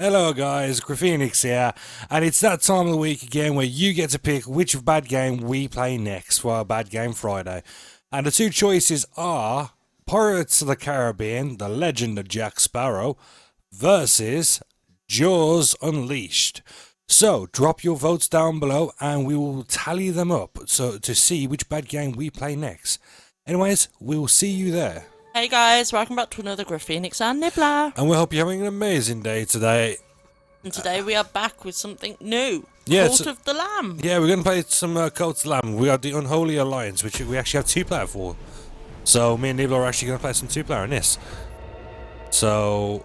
Hello guys, Griffenix here, and it's that time of the week again where you get to pick which bad game we play next for our Bad Game Friday. And the two choices are Pirates of the Caribbean, The Legend of Jack Sparrow, versus Jaws Unleashed. So drop your votes down below and we will tally them up to see which bad game we play next. Anyways, we'll see you there. Hey guys, welcome back to another Griffenix Nibbler. And we hope you're having an amazing day today. And today we are back with something new. Yeah, Cult of the Lamb. Yeah, we're going to play some Cult of the Lamb. We are the Unholy Alliance, which we actually have two-player for. So me and Nibbler are actually going to play some two-player in this. So...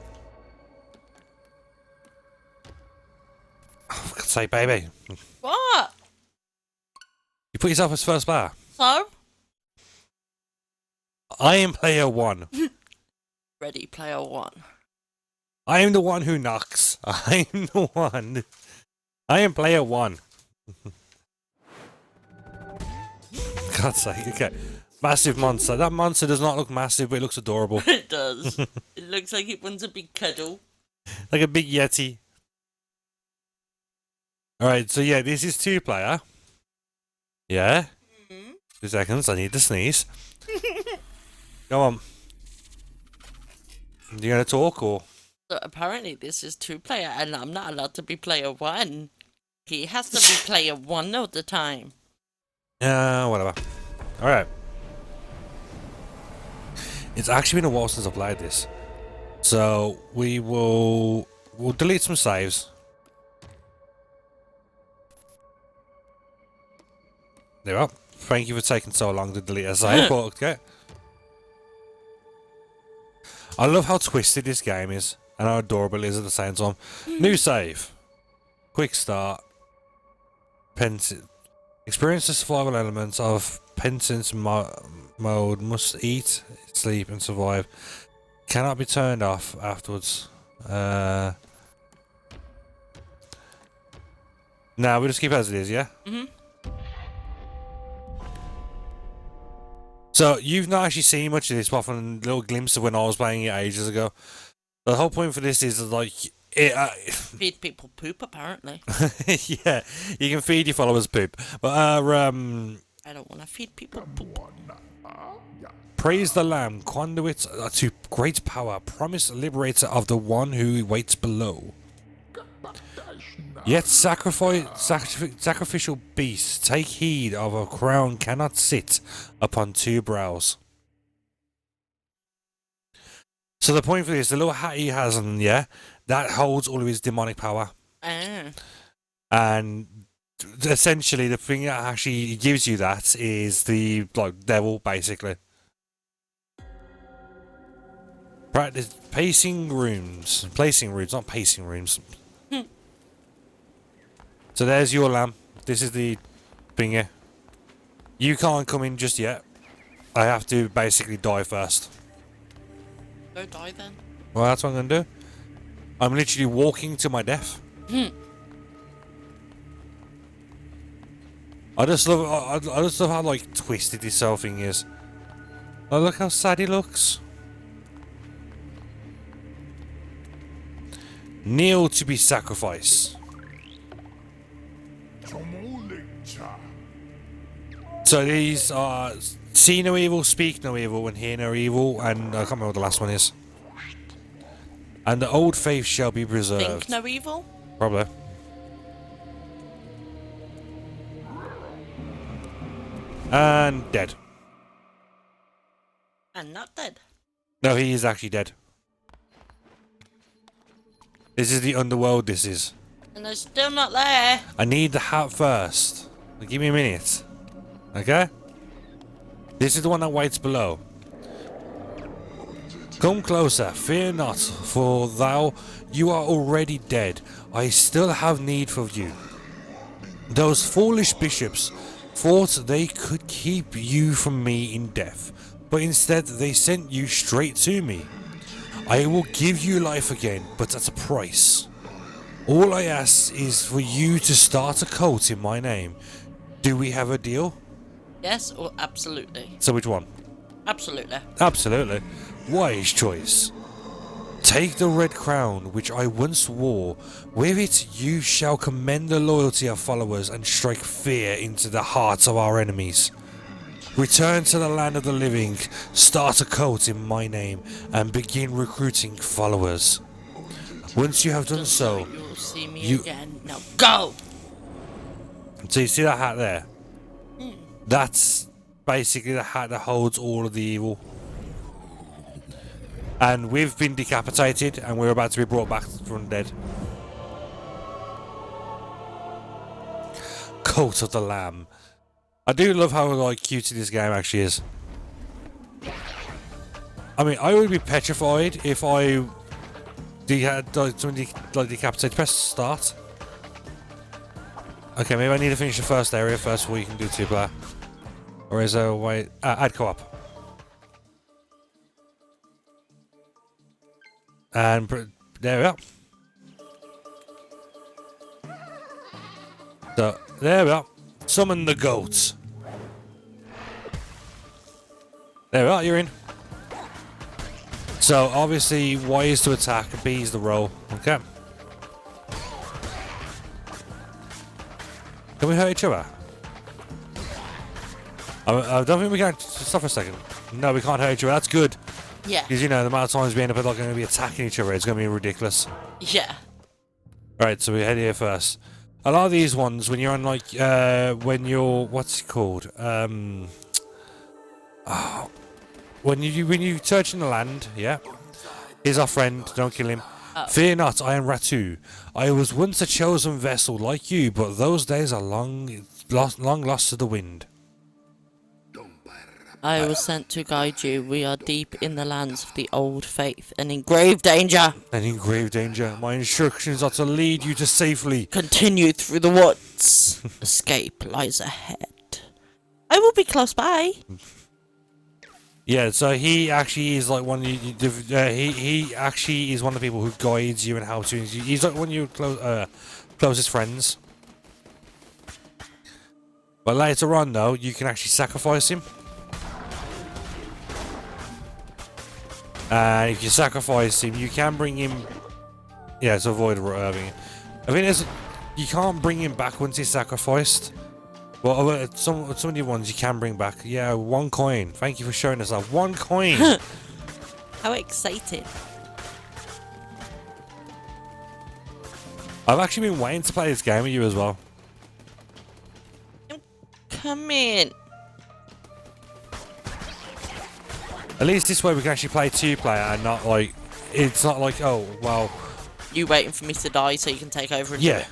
Oh, for God's sake, baby. What? You put yourself as first player. So? I am player one. Ready, player one. I am the one who knocks. I am the one. I am player one. God's sake, okay. Massive monster. That monster does not look massive, but it looks adorable. It does. It looks like it wants a big cuddle. Like a big yeti. Alright, so yeah, this is two-player. Yeah? 2 seconds, I need to sneeze. Go on. You gonna talk or? So apparently this is two-player and I'm not allowed to be player one. He has to be player one all the time. Yeah, whatever. Alright. It's actually been a while since I played this. So we'll delete some saves. There we are. Thank you for taking so long to delete a save, but okay. I love how twisted this game is and how adorable it is at the same time. New save. Quick start. Experience the survival elements of penance mode. Must eat, sleep and survive. Cannot be turned off afterwards. Now we'll just keep it as it is, yeah? So, you've not actually seen much of this, apart from a little glimpse of when I was playing it ages ago. The whole point for this is, like... Feed people poop, apparently. Yeah, you can feed your followers poop. But, I don't want to feed people poop. praise the Lamb, conduit to great power, promise liberator of the one who waits below. Yet sacrificial beasts, take heed of a crown cannot sit upon two brows. So the point for this, the little hat he has on, yeah, that holds all of his demonic power. And essentially the thing that actually gives you that is the, like, devil, basically. Practice placing runes, not pacing runes. So there's your lamb. This is the thingy. You can't come in just yet. I have to basically die first. Go die then. Well, that's what I'm gonna do. I'm literally walking to my death. I just love how like twisted this whole thing is. Oh, look how sad he looks. Kneel to be sacrificed. So these are see no evil, speak no evil, and hear no evil, and I can't remember what the last one is. And the old faith shall be preserved. Think no evil? Probably. And dead. And not dead. No, he is actually dead. This is the underworld, this is. And they're still not there. I need the hat first. Give me a minute. Okay? This is the one that waits below. Come closer, fear not, for you are already dead. I still have need for you. Those foolish bishops thought they could keep you from me in death, but instead they sent you straight to me. I will give you life again, but at a price. All I ask is for you to start a cult in my name. Do we have a deal? Yes, or absolutely. So which one? Absolutely. Absolutely. Wise choice. Take the red crown which I once wore. With it you shall commend the loyalty of followers and strike fear into the hearts of our enemies. Return to the land of the living, start a cult in my name, and begin recruiting followers. Once you have done so, you'll see me again. Now go! So you see that hat there? That's basically the hat that holds all of the evil. And we've been decapitated, and we're about to be brought back from dead. Cult of the Lamb. I do love how like cute this game actually is. I mean, I would be petrified if I had somebody like decapitated. Press start. Okay, maybe I need to finish the first area first before you can do 2-player. Or is there a way? Add co-op. And there we are. So there we are. Summon the goats. There we are, you're in. So obviously Y is to attack, B is the roll. Okay. Can we hurt each other? I don't think we can. Stop for a second. No, we can't hurt each other. That's good. Yeah. Because you know the amount of times we end up like going to be attacking each other, it's going to be ridiculous. Yeah. Alright, so we head here first. A lot of these ones, when you're on like, when you're, what's it called? When you search in the land, yeah. Here's our friend, don't kill him. Oh. Fear not, I am Ratu. I was once a chosen vessel like you, but those days are long lost to the wind. I was sent to guide you. We are deep in the lands of the old faith and in grave danger. And in grave danger. My instructions are to lead you to safely. Continue through the woods. Escape lies ahead. I will be close by. Yeah, so he actually is like one of he actually is one of the people who guides you and how to. He's like one of your closest friends. But later on, though, you can actually sacrifice him. And if you sacrifice him, you can bring him. Yeah, to avoid having. I mean, you can't bring him back once he's sacrificed. Well, some of the ones you can bring back. Yeah, 1 coin. Thank you for showing us that. 1 coin. How exciting! I've actually been waiting to play this game with you as well. Come in. At least this way we can actually play 2-player and not like it's not like, oh well. You waiting for me to die so you can take over and do Yeah. it?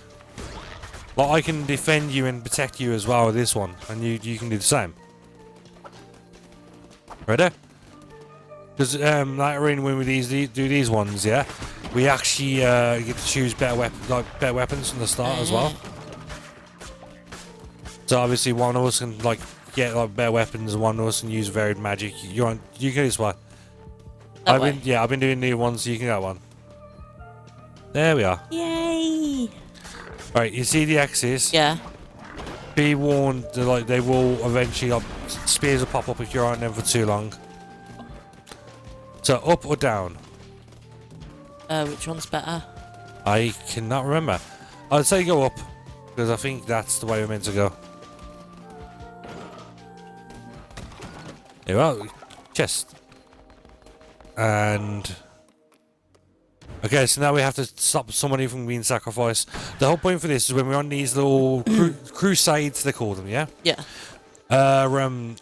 Like I can defend you and protect you as well with this one, and you can do the same. Ready? Because later in when we do these ones, yeah, we actually get to choose better weapons from the start as well. So obviously one of us can like get like better weapons, and one of us can use varied magic. You can do this one. I've been doing new ones, so you can get one. There we are. Yay! Right, you see the X's? Yeah. Be warned that like they will eventually spears will pop up if you're on them for too long. So up or down? Which one's better? I cannot remember. I'd say go up because I think that's the way we're meant to go. There we are. Chest. And okay, so now we have to stop somebody from being sacrificed. The whole point for this is when we're on these little crusades, they call them, yeah? Yeah.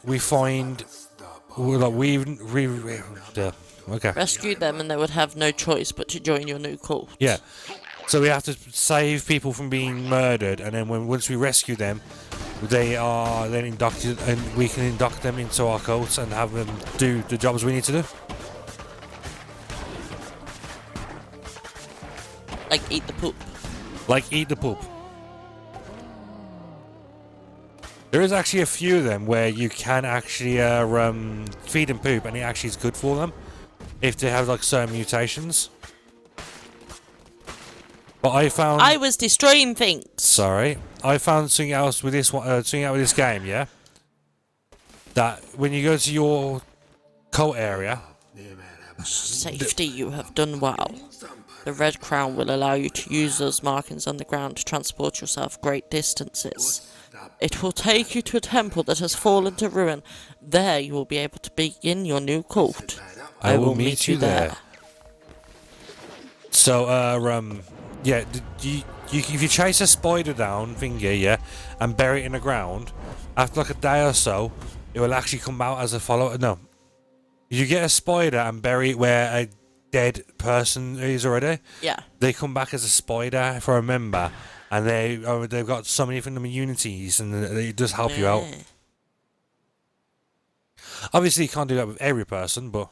We find okay. Rescue them and they would have no choice but to join your new cult. Yeah. So we have to save people from being murdered, and then once we rescue them, they are then inducted, and we can induct them into our cults and have them do the jobs we need to do. Like eat the poop. Like eat the poop. There is actually a few of them where you can actually feed them poop, and it actually is good for them if they have like certain mutations. But I was destroying things. Sorry, I found something else with this one. Something out with this game, yeah. That when you go to your cult area, Safety, you have done well. The red crown will allow you to use those markings on the ground to transport yourself great distances. It will take you to a temple that has fallen to ruin. There you will be able to begin your new cult. I will meet you there. So, yeah, if you chase a spider down, finger, yeah, and bury it in the ground, after like a day or so, it will actually come out as a follower. No. You get a spider and bury it where a dead person is already. Yeah. They come back as a spider for a member, and they've got so many different immunities, and it does help you out. Obviously, you can't do that with every person, but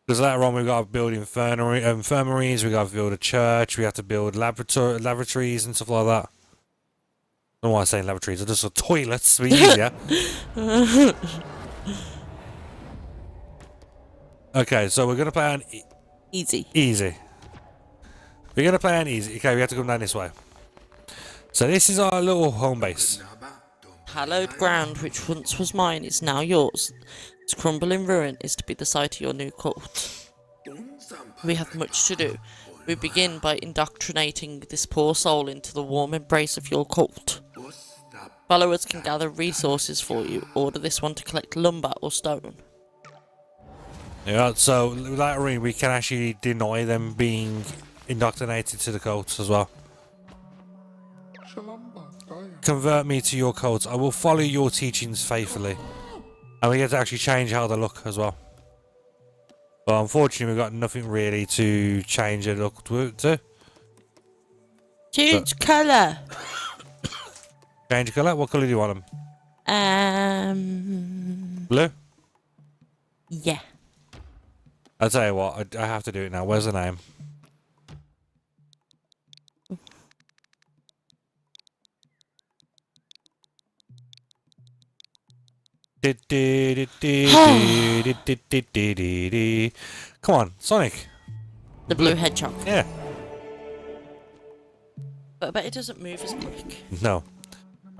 because later on we've got to build infirmaries, we've got to build a church, we have to build laboratories and stuff like that. I don't want to say laboratories, they're just toilets, to be easier. Okay, so we're going to play on easy. We're going to play on easy. Okay, we have to come down this way. So this is our little home base. Hallowed ground, which once was mine, is now yours. Its crumbling ruin is to be the site of your new cult. We have much to do. We begin by indoctrinating this poor soul into the warm embrace of your cult. Followers can gather resources for you. Order this one to collect lumber or stone. Yeah, so later we can actually deny them being indoctrinated to the cult as well. Convert me to your cult. I will follow your teachings faithfully. And we get to actually change how they look as well. But unfortunately, we've got nothing really to change the look to. Change colour. Change colour? What colour do you want them? Blue? Yeah. I'll tell you what, I have to do it now. Where's the name? Come on, Sonic. The blue hedgehog. Yeah. But I bet it doesn't move as quick. No.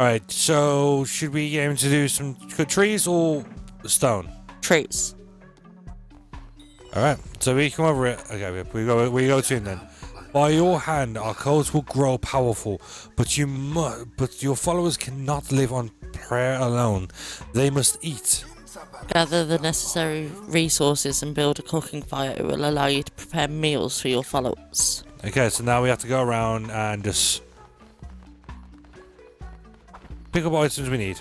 Alright, so should we aim to do some trees or stone? Trees. Alright, so we come over it. Okay, we go to him then. By your hand, our cults will grow powerful, but your followers cannot live on prayer alone. They must eat. Gather the necessary resources and build a cooking fire. It will allow you to prepare meals for your followers. Okay, so now we have to go around and just pick up items we need.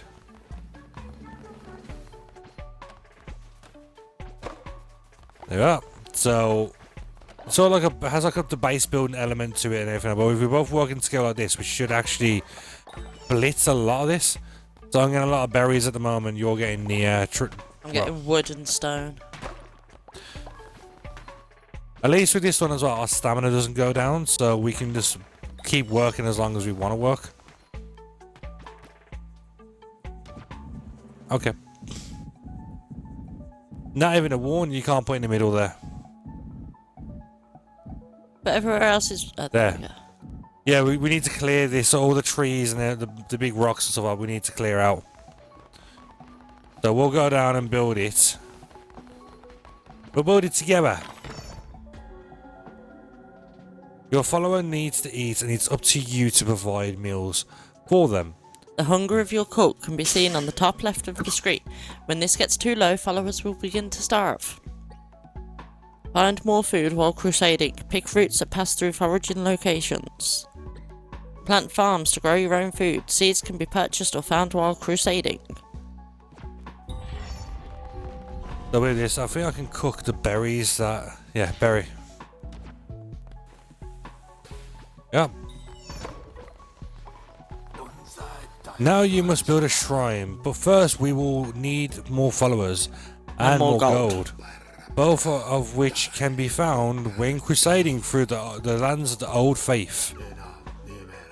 There we are. So it has like the base building element to it and everything. But if we both work in scale like this, we should actually blitz a lot of this. So I'm getting a lot of berries at the moment. You're getting the I'm getting wood and stone. At least with this one as well, our stamina doesn't go down, so we can just keep working as long as we want to work. Okay. Not even a warn you can't put in the middle there. But everywhere else is... there. Yeah, we need to clear this, all the trees and the big rocks and stuff we need to clear out. So we'll go down and build it. We'll build it together. Your follower needs to eat, and it's up to you to provide meals for them. The hunger of your cult can be seen on the top left of the screen. When this gets too low, followers will begin to starve. Find more food while crusading. Pick fruits that pass through foraging locations. Plant farms to grow your own food. Seeds can be purchased or found while crusading. So with this, I think I can cook the berries that... Yeah, berry. Yep. Now you must build a shrine, but first we will need more followers and more gold. Both of which can be found when crusading through the lands of the old faith.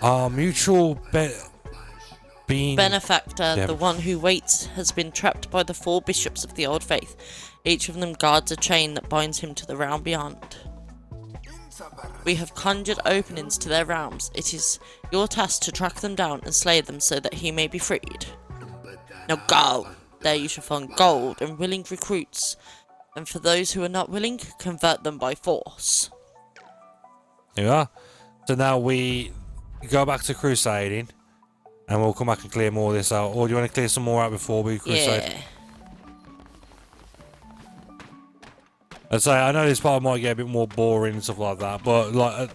Our mutual benefactor, the one who waits, has been trapped by the 4 bishops of the old faith. Each of them guards a chain that binds him to the realm beyond. We have conjured openings to their realms. It is your task to track them down and slay them so that he may be freed. Now go! There you shall find gold and willing recruits. And for those who are not willing, convert them by force. There we are. So now we go back to crusading, and we'll come back and clear more of this out. Or do you want to clear some more out before we crusade? Yeah. I'd say I know this part might get a bit more boring and stuff like that, but like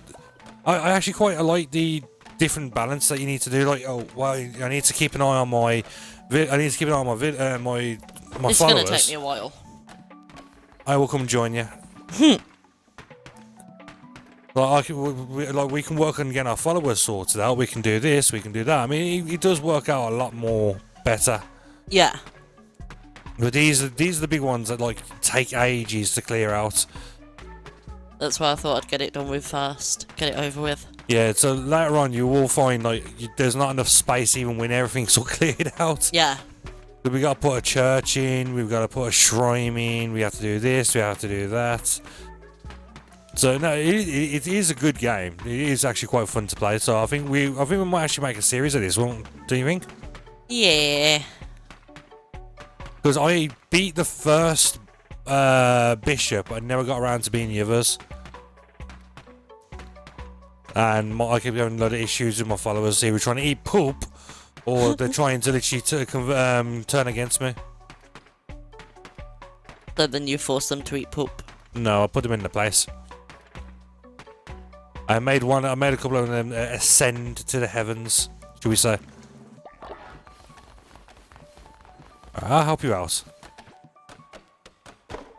I actually quite like the different balance that you need to do. Like, oh well, I need to keep an eye on my, my It's followers. gonna take me a while. I will come join you. we can work on getting our followers sorted out. We can do this. We can do that. I mean, it does work out a lot more better. Yeah. But these are the big ones that like take ages to clear out. That's why I thought I'd get it done with first. Get it over with. Yeah, so later on you will find like there's not enough space even when everything's all cleared out. Yeah. So we got to put a church in, we've got to put a shrine in, we have to do this, we have to do that. So no, it is a good game. It is actually quite fun to play. So I think we might actually make a series of this, do you think? Yeah. Because I beat the first bishop, I never got around to beating the others. And I keep having a lot of issues with my followers. They were trying to eat poop, or they're trying to literally turn against me. So then you force them to eat poop. No, I put them in the place. I made a couple of them ascend to the heavens, should we say. I'll help you out.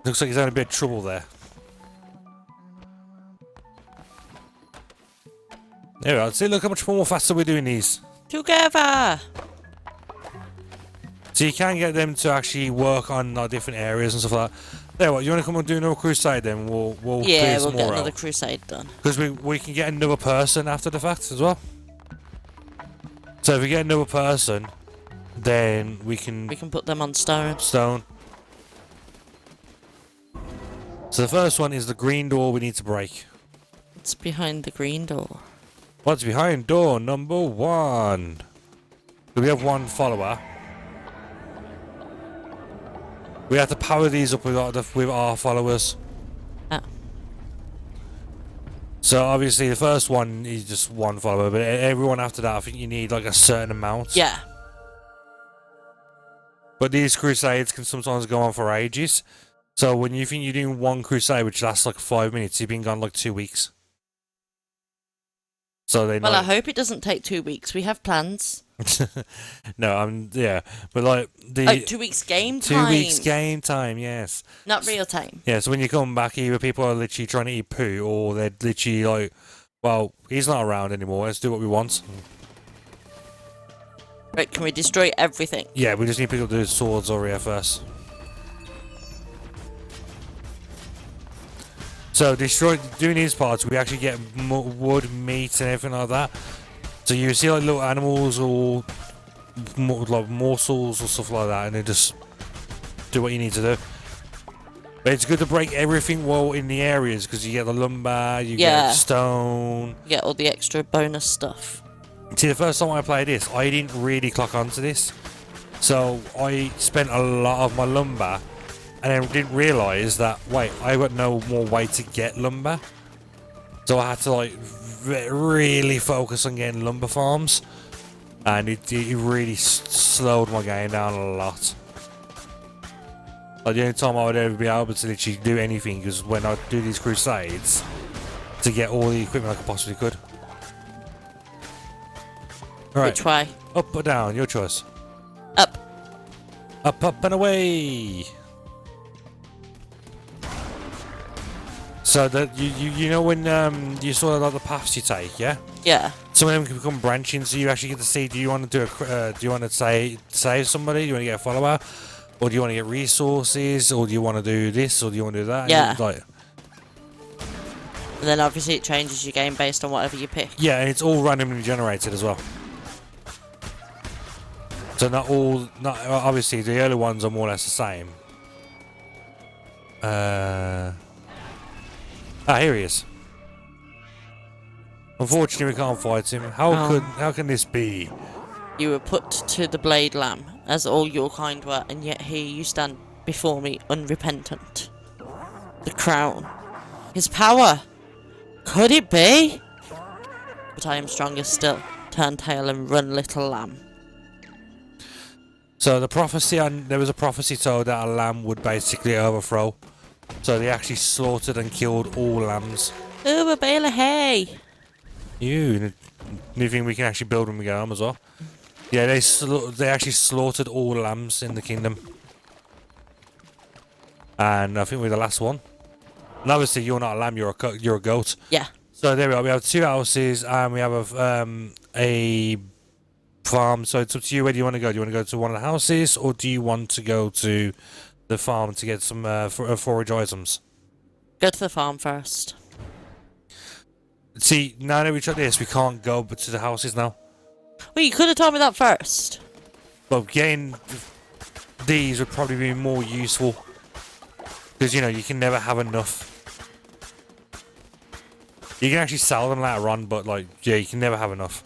Looks like he's having a bit of trouble there. There we are. See, look how much more faster we're doing these. Together! So you can get them to actually work on different areas and stuff like that. There, what, you want to come and do another crusade then? We'll Yeah, clear some we'll get more another out. crusade done. Because we can get another person after the fact as well. So if we get another person, then we can put them on stone. So the first one is the green door we need to break. It's behind the green door. What's behind door number 1? So we have one follower. We have to power these up with our followers. Ah. So obviously the first one is just one follower, but everyone after that I think you need like a certain amount. Yeah. But these crusades can sometimes go on for ages. So when you think you're doing one crusade which lasts like 5 minutes, you've been gone like 2 weeks. So they Well, I hope it doesn't take 2 weeks. We have plans. No, yeah, but like the 2 weeks game time. 2 weeks game time, yes. Not real time. Yeah, so when you come back, either people are literally trying to eat poo, or they're literally like, well, he's not around anymore. Let's do what we want. Right, can we destroy everything? Yeah, we just need to pick up the swords over here first. So doing these parts, we actually get wood, meat, and everything like that. So you see like little animals or like morsels or stuff like that, and they just do what you need to do. But it's good to break everything well in the areas because you get the lumber, you get stone, You get all the extra bonus stuff. See, the first time I played this, I didn't really clock onto this, so I spent a lot of my lumber, and then didn't realise that wait, I got no more way to get lumber, so I had to like really focus on getting lumber farms, and it really slowed my game down a lot. Like the only time I would ever be able to literally do anything is when I do these crusades to get all the equipment I could possibly could. All right. Which way? Up or down, your choice. Up. Up, up and away. So that you know when you saw like the paths you take, yeah? Yeah. Some of them can become branching, so you actually get to see. Do you want to do do you want to save somebody? Do you want to get a follower, or do you want to get resources, or do you want to do this, or do you want to do that? Yeah. Like, And then obviously it changes your game based on whatever you pick. yeah, and it's all randomly generated as well. So not obviously the early ones are more or less the same. Here he is. Unfortunately, we can't fight him. How can this be? You were put to the blade lamb, as all your kind were, and yet here you stand before me unrepentant. The crown. His power. Could it be? But I am stronger still. Turn tail and run, little lamb. So the prophecy, there was a prophecy told that a lamb would basically overthrow. So they actually slaughtered and killed all lambs. Ooh, a bale of hay. New thing we can actually build when we go home as well. Yeah, they actually slaughtered all lambs in the kingdom. And I think we're the last one. And obviously you're not a lamb, you're a goat. Yeah. So there we are. We have 2 houses and we have a farm. So it's up to you. Where do you want to go? Do you want to go to one of the houses, or do you want to go to the farm to get some forage items? Go to the farm first. See, now that we tried this, we can't go but to the houses now. Well, you could have told me that first. But getting these would probably be more useful. Because, you know, you can never have enough. You can actually sell them later on, but, like, yeah, you can never have enough.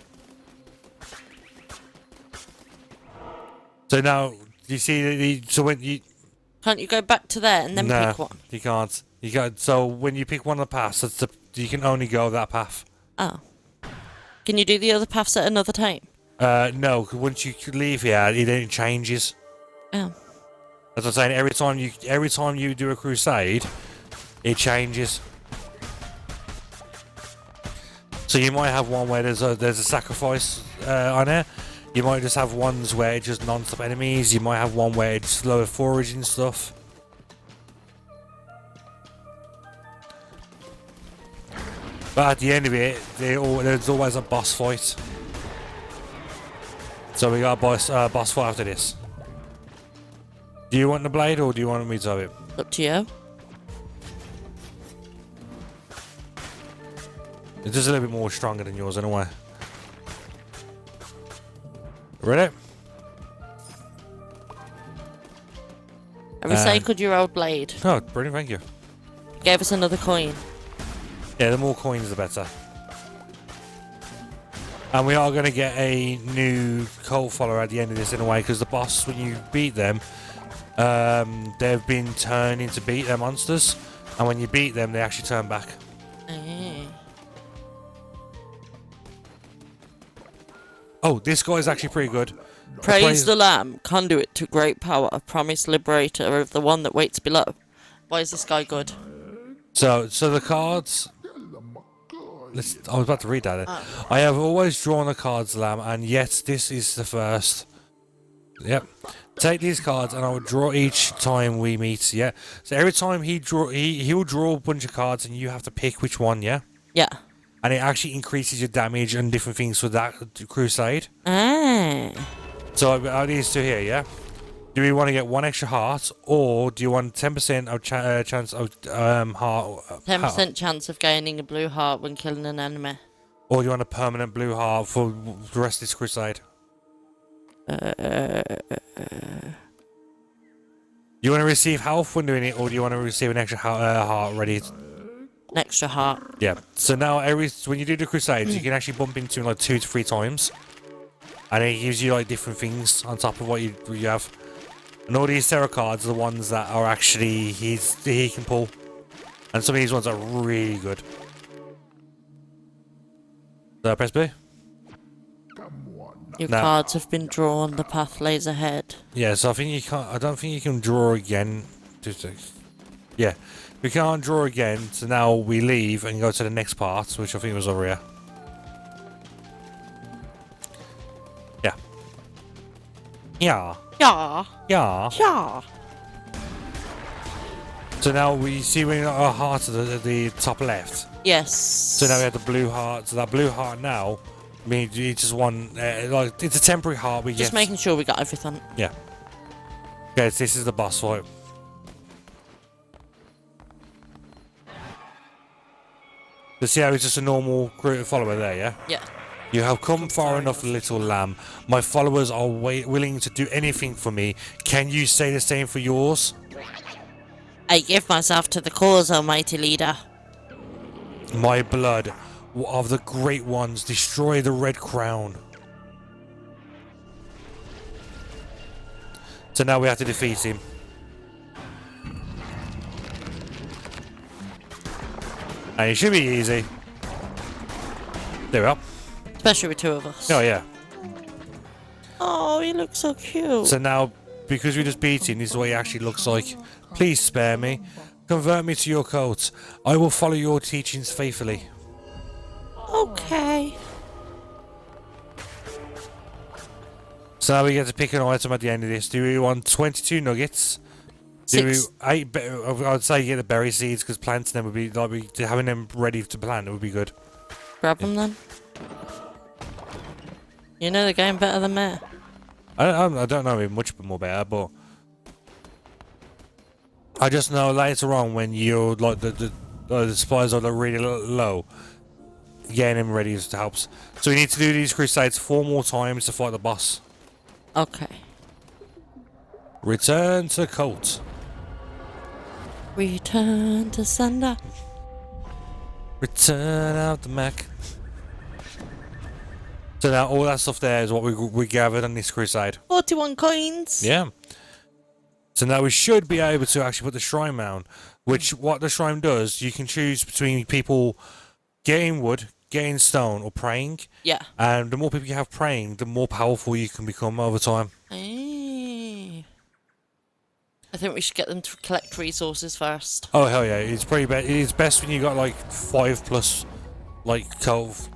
So now, you see, so when you... Can't you go back to there and then pick one? You can't. You got. So when you pick one of the paths, you can only go that path. Oh. Can you do the other paths at another time? No, 'cause once you leave here, it changes. Oh. As I'm saying, every time you do a crusade, it changes. So you might have one where there's a sacrifice on it. You might just have ones where it's just non-stop enemies. You might have one where it's lower foraging stuff. But at the end of it, there's always a boss fight. So we got a boss fight after this. Do you want the blade or do you want me to have it? Up to you. It's just a little bit more stronger than yours anyway. Ready? I recycled your old blade. Oh, brilliant, thank you. Gave us another coin. Yeah, the more coins the better. And we are going to get a new cult follower at the end of this in a way, because the boss, when you beat them, they've been turned into beat their monsters, and when you beat them, they actually turn back. Oh, this guy is actually pretty good. Praise the Lamb, conduit to great power, promised liberator of the one that waits below. Why is this guy good? So the cards. I was about to read that. Oh. I have always drawn the cards, Lamb, and yet this is the first. Yep. Take these cards, and I will draw each time we meet. Yeah. So every time he will draw a bunch of cards, and you have to pick which one. Yeah. Yeah. And it actually increases your damage and different things for that crusade. Ah. So are these two here, yeah? Do we want to get 1 extra heart, or do you want 10% of chance of heart? 10% chance of gaining a blue heart when killing an enemy. Or do you want a permanent blue heart for the rest of this crusade? You want to receive health when doing it, or do you want to receive an extra heart ready? An extra heart. Yeah. So now when you do the crusades, you can actually bump into him like 2 to 3 times, and it gives you like different things on top of what you have. And all these tarot cards are the ones that are actually he can pull, and some of these ones are really good. So press B. Your cards have been drawn. The path lays ahead. Yeah. So I think you can't. I don't think you can draw again. Yeah. We can't draw again, so now we leave and go to the next part, which I think was over here. Yeah. Yeah. Yeah. Yeah. Yeah. So now we see we got our heart at the top left. Yes. So now we have the blue heart. So that blue heart now means you just want, like, it's a temporary heart we get. Just making sure we got everything. Yeah. Okay, so this is the boss fight. So see how he's just a normal follower there, yeah? Yeah. You have come far enough, little lamb. My followers are willing to do anything for me. Can you say the same for yours? I give myself to the cause, almighty leader. My blood of the great ones, destroy the red crown. So now we have to defeat him. And it should be easy. There we are. Especially with two of us. Oh, yeah. Oh, he looks so cute. So now, because we just beat him, this is what he actually looks like. Please spare me. Convert me to your cult. I will follow your teachings faithfully. Okay. So now we get to pick an item at the end of this. Do we want 22 nuggets? Do we 6. 8? I'd say get the berry seeds because planting them would be like having them ready to plant. It would be good. Grab them then. You know the game better than me. I don't know much more better, but I just know later on when you're like the supplies are really low, getting them ready helps. So we need to do these crusades 4 more times to fight the boss. Okay. Return to cult. Return to sender. Return out the Mac. So now all that stuff there is what we gathered on this crusade. 41 coins. Yeah. So now we should be able to actually put the shrine down. Which what the shrine does, you can choose between people getting wood, getting stone, or praying. Yeah. And the more people you have praying, the more powerful you can become over time. I think we should get them to collect resources first. Oh hell yeah! It's pretty bad. It's best when you got like 5+ like cult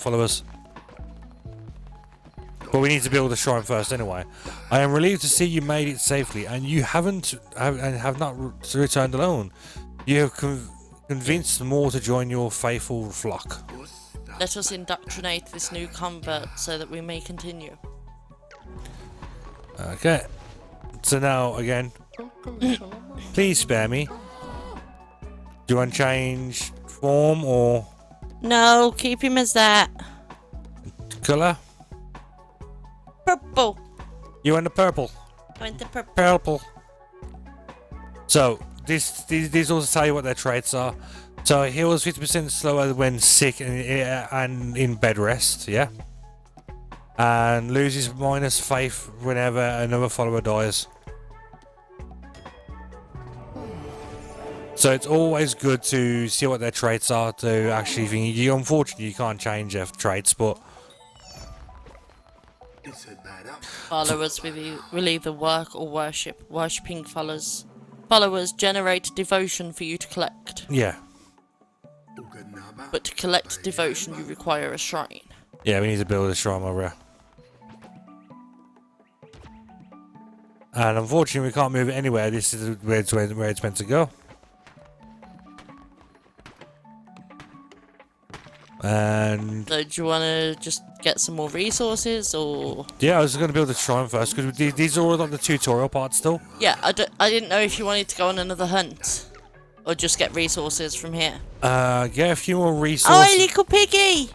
followers. But we need to build the shrine first anyway. I am relieved to see you made it safely, and you have not returned alone. You have convinced more to join your faithful flock. Let us indoctrinate this new convert so that we may continue. Okay. So now again, please spare me. Do you want to change form or No, keep him as that. colour? Purple. You want the purple? I want the purple. Purple. So these also tell you what their traits are. So it heals 50% slower when sick and in bed rest. Yeah. And loses minus faith whenever another follower dies. So it's always good to see what their traits are to actually think. Unfortunately, you can't change their traits, but Followers will either work or worship. Worshipping followers generate devotion for you to collect. yeah. But to collect devotion, you require a shrine. Yeah, we need to build a shrine over here. And unfortunately, we can't move it anywhere. This is where it's meant to go. And So do you want to just get some more resources, or...? yeah, I was going to build a shrine first because these are all like the tutorial parts still. Yeah, I didn't know if you wanted to go on another hunt, or just get resources from here. Get a few more resources. Oh, little piggy!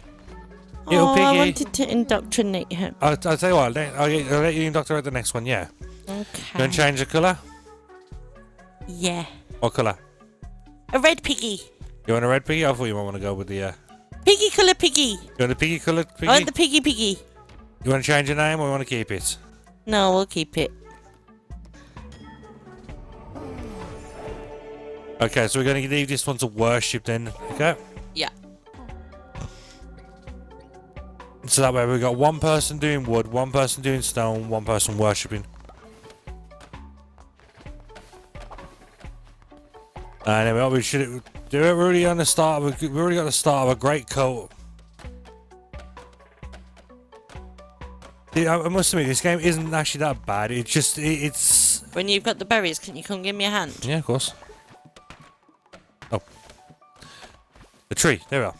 Little piggy. I wanted to indoctrinate him. I'll tell you what, I'll let you indoctrinate the next one, yeah. Okay. You want to change the colour? Yeah. What colour? A red piggy. You want a red piggy? I thought you might want to go with the... Piggy colour piggy. You want the piggy coloured piggy? I want the piggy. You want to change your name or you want to keep it? No, we'll keep it. Okay, so we're going to leave this one to worship then, okay? Yeah. So that way we've got one person doing wood, one person doing stone, one person worshipping. And then we should do it really on the start of we've already got the start of a great cult. I must admit, this game isn't actually that bad. It's just it's. When you've got the berries, can you come give me a hand? Yeah, of course. Oh, the tree. There we are.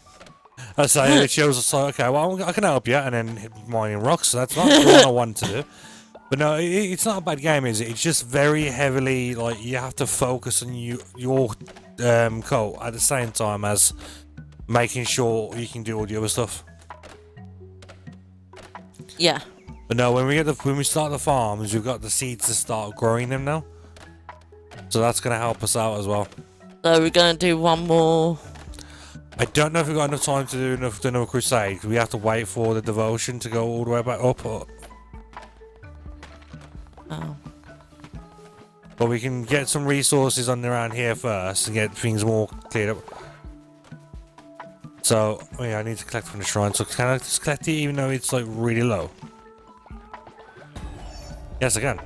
I say it shows us like, okay, well I can help you, and then mining rocks. So that's not what I want to do. But no, it's not a bad game, is it? It's just very heavily like you have to focus on your cult at the same time as making sure you can do all the other stuff. Yeah. But no, when we start the farms, we've got the seeds to start growing them now. So that's gonna help us out as well. So we're gonna do one more. I don't know if we've got enough time to do another crusade. We have to wait for the devotion to go all the way back up. Oh. But we can get some resources on around here first and get things more cleared up. So, oh yeah, I need to collect from the shrine. So can I just collect it even though it's like really low? Yes, I can.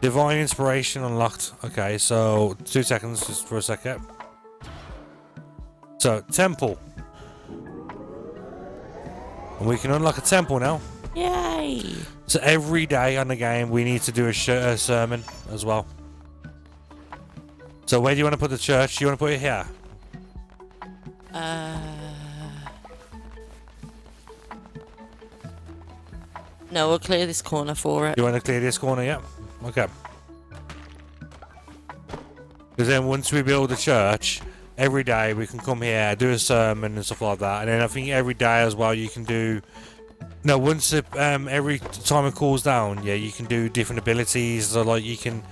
Divine inspiration unlocked. Okay, so 2 seconds just for a second. So, temple. And we can unlock a temple now. Yay! So every day on the game we need to do a sermon as well. So where do you want to put the church? Do you want to put it here? No, we'll clear this corner for it. You want to clear this corner? Yeah. Okay. Because then once we build the church, every day we can come here, do a sermon and stuff like that. And then I think every day as well you can do... No, once it, every time it cools down, yeah, you can do different abilities. So like you can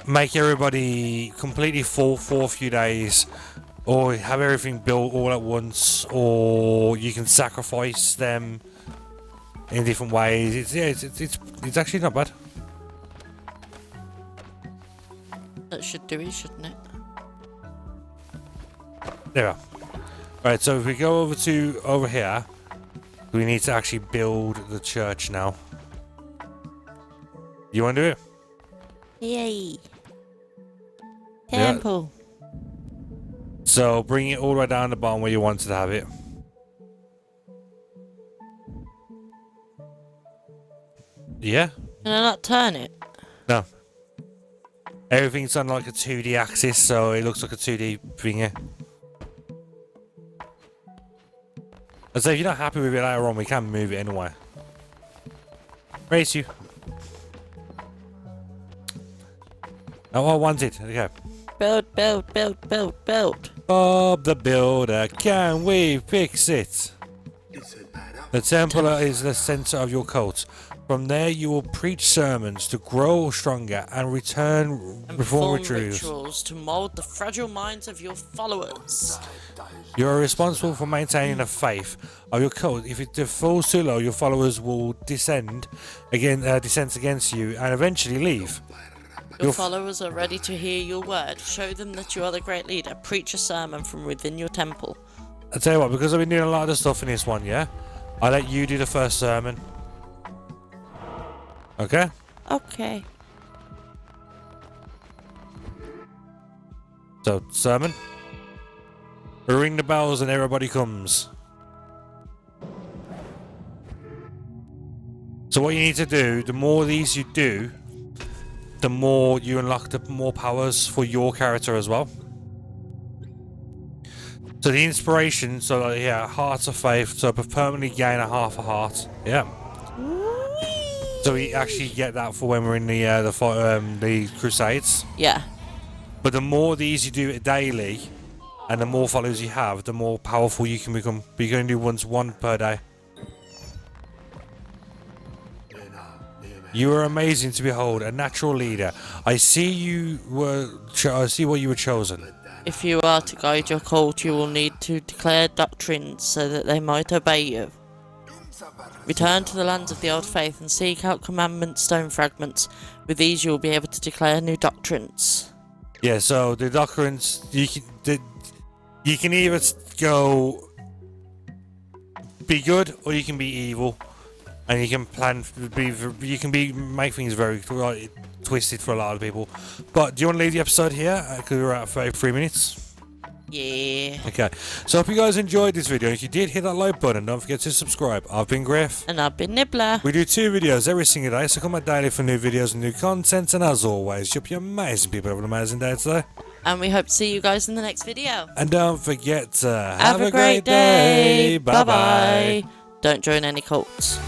make everybody completely full for a few days, or have everything built all at once, or you can sacrifice them in different ways. It's actually not bad. That should do it, shouldn't it? There we are. Right, so if we go over here, we need to actually build the church now. You want to do it? Yay! Yeah. Temple. So bring it all the way down the bottom where you wanted to have it. Yeah? Can I not turn it? No. Everything's on like a 2D axis, so it looks like a 2D thingy. And so if you're not happy with it later on, we can move it anyway. Race you. Oh, I want it. Okay. Build, build, build, build, build. Bob the Builder, can we fix it? The temple is the center of your cult. From there you will preach sermons to grow stronger and return And reform perform rituals. rituals to mold the fragile minds of your followers. You are responsible for maintaining the faith of your cult. If it falls too low, your followers will descend against you and eventually leave. Your followers are ready to hear your word. Show them that you are the great leader. Preach a sermon from within your temple. I'll tell you what, because I've been doing a lot of the stuff in this one, yeah? I'll let you do the first sermon. Okay? Okay. So, sermon. We ring the bells and everybody comes. So what you need to do, the more of these you do, the more you unlock the more powers for your character as well. So the inspiration, so like, yeah, hearts of faith, so permanently gain a half a heart. Yeah. So we actually get that for when we're in the Crusades. Yeah. But the more of these you do daily, and the more followers you have, the more powerful you can become. But you're going to do one per day. You are amazing to behold, a natural leader. I see what you were chosen. If you are to guide your cult, you will need to declare doctrines so that they might obey you. Return to the lands of the old faith and seek out commandment stone fragments. With these you will be able to declare new doctrines. Yeah, so the doctrines, you can either go be good or you can be evil. And you can make things very twisted for a lot of people. But do you want to leave the episode here? Because we're at 33 minutes. Yeah. Okay. So I hope you guys enjoyed this video. If you did, hit that like button. Don't forget to subscribe. I've been Griff. And I've been Nibbler. We do 2 videos every single day. So come back daily for new videos and new content. And as always, you hope you amazing people have an amazing day today. And we hope to see you guys in the next video. And don't forget to Have a great day. Bye-bye. Don't join any cults.